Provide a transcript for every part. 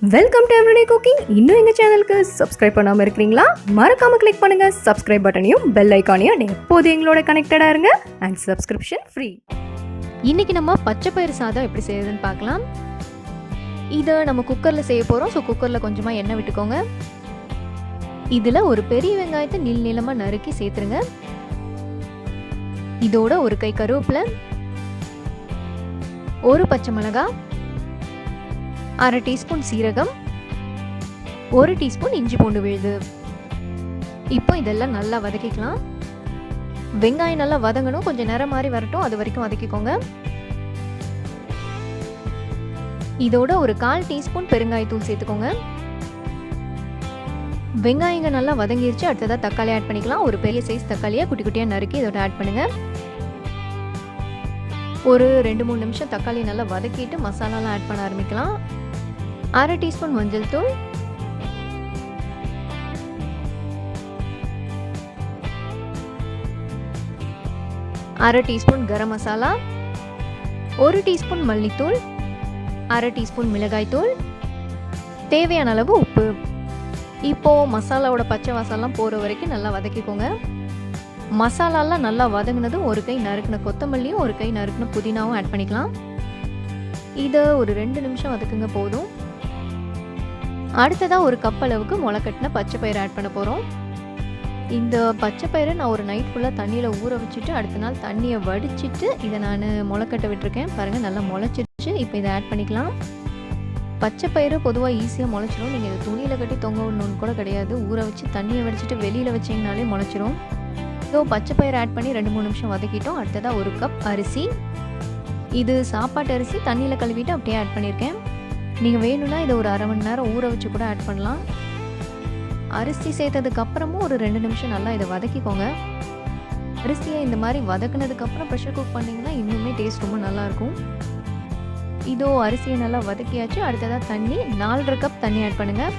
Welcome to everyday cooking. இன்னும் எங்கள் சேனலுக்கு சப்ஸ்கிரைப் பண்ணாமல் இருக்கிறீங்களா? மறக்காமல் கிளிக் பண்ணுங்கள் சப்ஸ்கிரைப் பட்டனையும் பெல் ஐக்கானையும். எப்போது எங்களோட கனெக்டடாக இருங்க அண்ட் சப்ஸ்கிரிப்ஷன் ஃப்ரீ. இன்றைக்கி நம்ம பச்சை பயிறு சாதம் எப்படி செய்யுதுன்னு பார்க்கலாம். இதை நம்ம குக்கரில் செய்ய போகிறோம். ஸோ குக்கரில் கொஞ்சமாக எண்ணெய் விட்டுக்கோங்க. இதில் ஒரு பெரிய வெங்காயத்தை நீளமாக நறுக்கி சேர்த்துருங்க. இதோட ஒரு கை கருவேப்பிலை, ஒரு பச்சை மிளகாய், அரை டீஸ்பூன் சீரகம், ஒரு டீஸ்பூன் இஞ்சி பூண்டு விழுது. இப்போ இதெல்லாம் நல்லா வதக்கிக்கலாம். வெங்காயம் நல்லா வதங்கணும், கொஞ்சம் நேரம் மாதிரி வரட்டும், அது வரைக்கும் வதக்கிக்கோங்க. இதோட ஒரு 1/4 டீஸ்பூன் பெருங்காயத்தூள் சேர்த்துக்கோங்க. வெங்காயங்க நல்லா வதங்கிருச்சு. அடுத்ததாக தக்காளி ஆட் பண்ணிக்கலாம். ஒரு பெரிய சைஸ் தக்காளியை குட்டி குட்டியாக நறுக்கி இதோட ஆட் பண்ணுங்க. ஒரு 2-3 நிமிஷம் தக்காளி நல்லா வதக்கிட்டு மசாலாலாம் ஆட் பண்ண ஆரம்பிக்கலாம். அரை டீஸ்பூன் மஞ்சள் தூள், அரை டீஸ்பூன் கரம் மசாலா, ஒரு டீஸ்பூன் மல்லித்தூள், அரை டீஸ்பூன் மிளகாய் தூள், தேவையான அளவு உப்பு. இப்போ மசாலாவோட பச்சை வாசம்லாம் போகிற வரைக்கும் நல்லா வதக்கிக்கோங்க. மசாலாலாம் நல்லா வதங்கினதும் ஒரு கை நறுக்கின கொத்தமல்லியும் ஒரு கை நறுக்கின புதினாவும் ஆட் பண்ணிக்கலாம். இதை ஒரு 2 நிமிஷம் வதக்குங்க போதும். அடுத்ததாக ஒரு கப் அளவுக்கு முளைக்கட்டின பச்சை பயிறு ஆட் பண்ண போகிறோம். இந்த பச்சை பயிரை நான் ஒரு நைட் ஃபுல்லாக தண்ணியில் ஊற வச்சுட்டு அடுத்த நாள் தண்ணியை வடிச்சிட்டு இதை நான் முளைக்கட்ட விட்டுருக்கேன். பாருங்கள், நல்லா முளைச்சிருச்சு. இப்போ இதை ஆட் பண்ணிக்கலாம். பச்சை பயிறு பொதுவாக ஈஸியாக முளைச்சிரும். நீங்கள் இதை துணியில் கட்டி தொங்க விடணுன்னு கூட கிடையாது. ஊற வச்சு தண்ணியை வடிச்சிட்டு வெளியில் வச்சிங்கனாலே முளைச்சிரும். ஸோ பச்சை பயிறு ஆட் பண்ணி 2-3 நிமிஷம் வதக்கிட்டோம். அடுத்ததாக ஒரு கப் அரிசி. இது சாப்பாட்டு அரிசி, தண்ணியில் கழுவிட்டு அப்படியே ஆட் பண்ணியிருக்கேன். நீங்கள் வேணும்னா இதை ஒரு அரை மணி நேரம் ஊற வச்சு கூட ஆட் பண்ணலாம். அரிசி சேர்த்ததுக்கப்புறமும் ஒரு 2 நிமிஷம் நல்லா இதை வதக்கிக்கோங்க. அரிசியை இந்த மாதிரி வதக்குனதுக்கப்புறம் ப்ரெஷர் குக் பண்ணிங்கன்னா இன்னுமே டேஸ்ட் ரொம்ப நல்லாயிருக்கும். இதோ அரிசியை நல்லா வதக்கியாச்சு. அடுத்ததாக தண்ணி 4.5 கப் தண்ணி ஆட் பண்ணுங்கள்.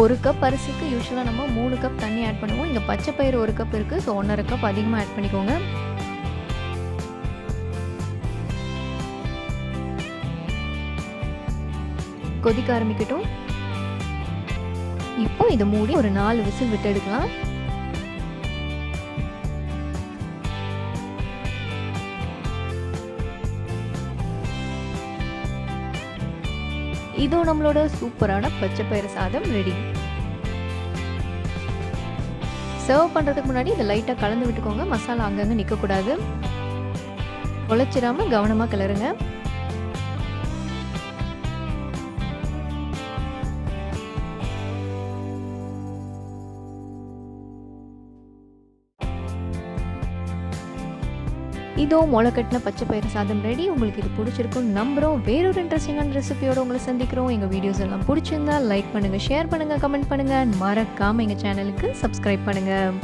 1 கப் அரிசிக்கு யூஸ்வலாக நம்ம 3 கப் தண்ணி ஆட் பண்ணுவோம். இங்கே பச்சை பயிறு 1 கப் இருக்குது. ஸோ 1.5 கப் அதிகமாக ஆட் பண்ணிக்கோங்க. கொதிக்க ஆரம்பிக்கட்டும். இப்போ இதை மூடி ஒரு 4 விசில் விட்டு எடுக்கலாம். இதோ நம்மளோட சூப்பரான பச்சை பயிறு சாதம் ரெடி. சர்வ் பண்ணுறதுக்கு முன்னாடி இதை லைட்டாக கலந்து விட்டுக்கோங்க. மசாலா அங்கங்கே நிற்கக்கூடாது. உழைச்சிடாமல் கவனமாக கிளறுங்க. இதோ முளைக்கட்டின பச்சை பயிறு சாதம் ரெடி. உங்களுக்கு இது பிடிச்சிருக்கும் நம்புகிறோம். வேறொரு இன்ட்ரெஸ்டிங்கான ரெசிபியோடு உங்களை சந்திக்கிறோம். எங்கள் வீடியோஸ் எல்லாம் பிடிச்சிருந்தா லைக் பண்ணுங்கள், ஷேர் பண்ணுங்கள், கமெண்ட் பண்ணுங்கள். மறக்காமல் எங்கள் சேனலுக்கு சப்ஸ்கிரைப் பண்ணுங்கள்.